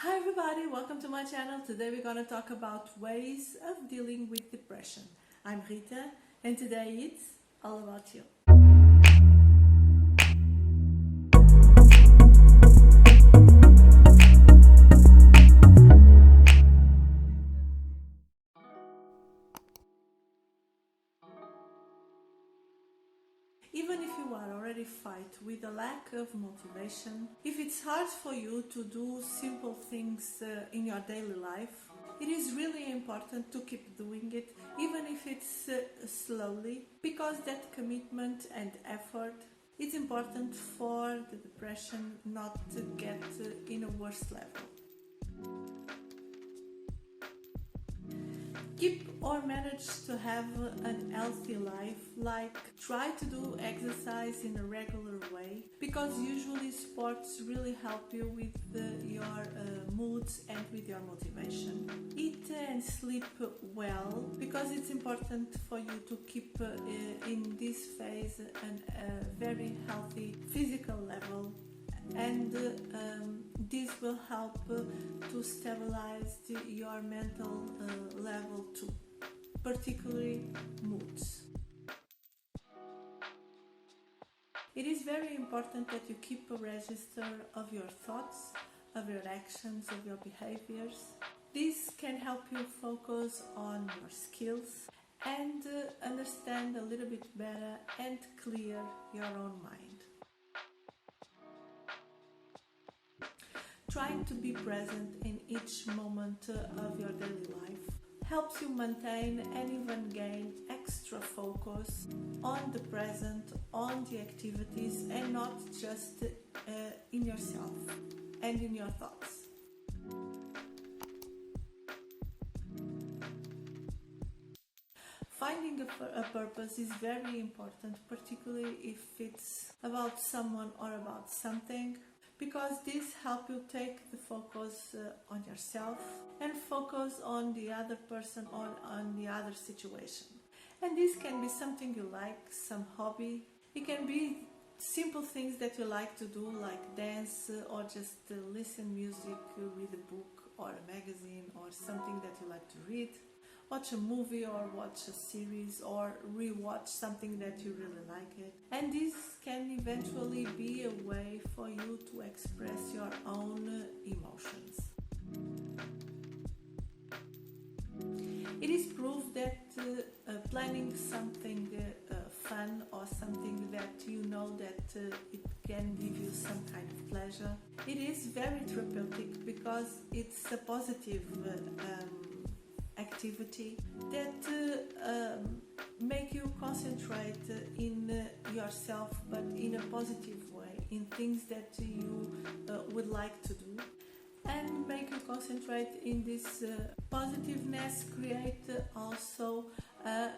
Hi everybody, welcome to my channel. Today we're going to talk about ways of dealing with depression. I'm Rita and today it's all about you. Even if you are already fight with a lack of motivation, if it's hard for you to do simple things in your daily life, it is really important to keep doing it, even if it's slowly, because that commitment and effort is important for the depression not to get in a worse level. Keep or manage to have an healthy life, like try to do exercise in a regular way, because usually sports really help you with your moods and with your motivation. Eat and sleep well, because it's important for you to keep in this phase a very healthy physical level, and this will help to stabilize your mental level too, particularly moods. It is very important that you keep a register of your thoughts, of your actions, of your behaviors. This can help you focus on your skills and understand a little bit better and clear your own mind. Trying to be present in each moment of your daily life helps you maintain and even gain extra focus on the present, on the activities, and not just in yourself and in your thoughts. Finding a purpose is very important, particularly if it's about someone or about something, because this helps you take the focus on yourself and focus on the other person or on the other situation. And this can be something you like, some hobby. It can be simple things that you like to do, like dance or just listen music, read a book or a magazine or something that you like to read. Watch a movie or watch a series or rewatch something that you really like it. And this can eventually be a way for you to express your own emotions. It is proof that planning something fun or something that you know that it can give you some kind of pleasure, it is very therapeutic because it's a positive activity that make you concentrate in yourself, but in a positive way, in things that you would like to do, and make you concentrate in this positiveness, create also a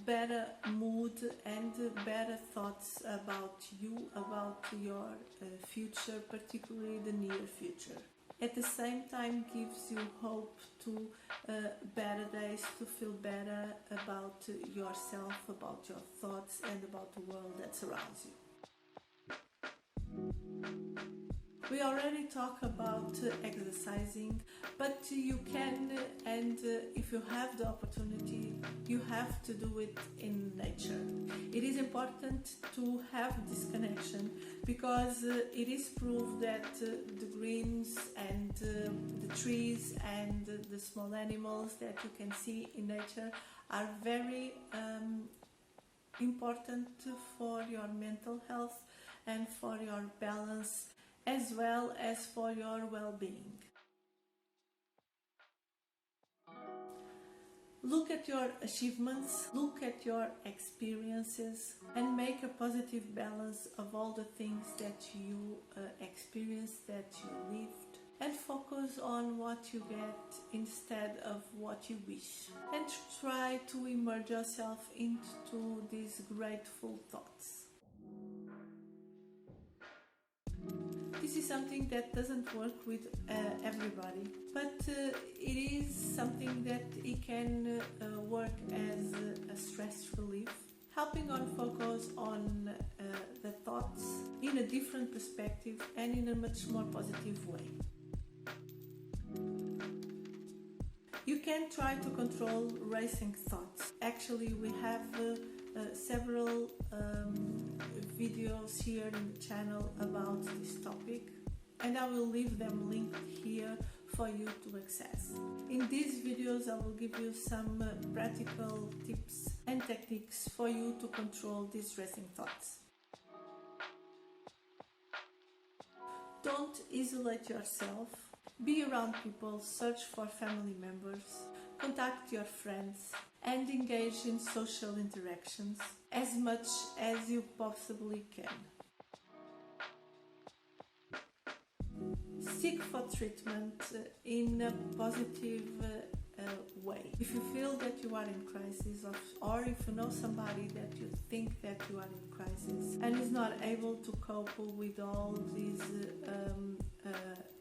better mood and better thoughts about you, about your future, particularly the near future. At the same time gives you hope to better days, to feel better about yourself, about your thoughts and about the world that surrounds you. We already talked about exercising, but you can, and if you have the opportunity, you have to do it in nature. It is important to have this connection because it is proof that the greens and the trees and the small animals that you can see in nature are very important for your mental health and for your balance, as well as for your well-being. Look at your achievements, look at your experiences, and make a positive balance of all the things that you experienced, that you lived, and focus on what you get instead of what you wish. And try to immerse yourself into these grateful thoughts. This is something that doesn't work with everybody, but it is something that it can work as a stress relief, helping on focus on the thoughts in a different perspective and in a much more positive way. You can try to control racing thoughts. Actually, we have several videos here in the channel about this topic, and I will leave them linked here for you to access. In these videos I will give you some practical tips and techniques for you to control these racing thoughts. Don't isolate yourself. Be around people, search for family members, contact your friends, and engage in social interactions as much as you possibly can. Seek for treatment in a positive way. If you feel that you are in crisis, or if you know somebody that you think that you are in crisis and is not able to cope with all these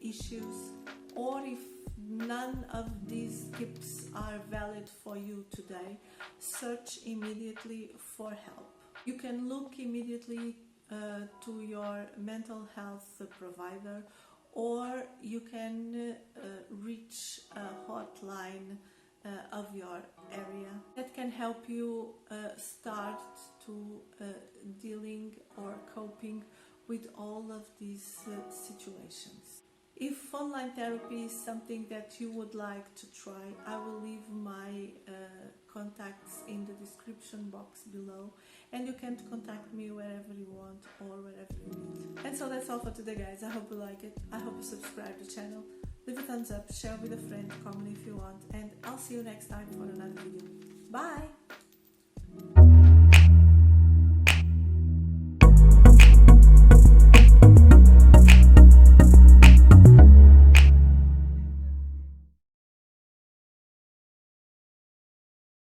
issues, or if none of these tips are valid for you today, search immediately for help. You can look immediately to your mental health provider, or you can reach a hotline of your area that can help you start to dealing or coping with all of these situations. If online therapy is something that you would like to try, I will leave my contacts in the description box below, and you can contact me wherever you want or wherever you need. And so that's all for today, guys. I hope you like it. I hope you subscribe to the channel, leave a thumbs up, share with a friend, comment if you want, and I'll see you next time for another video. Bye!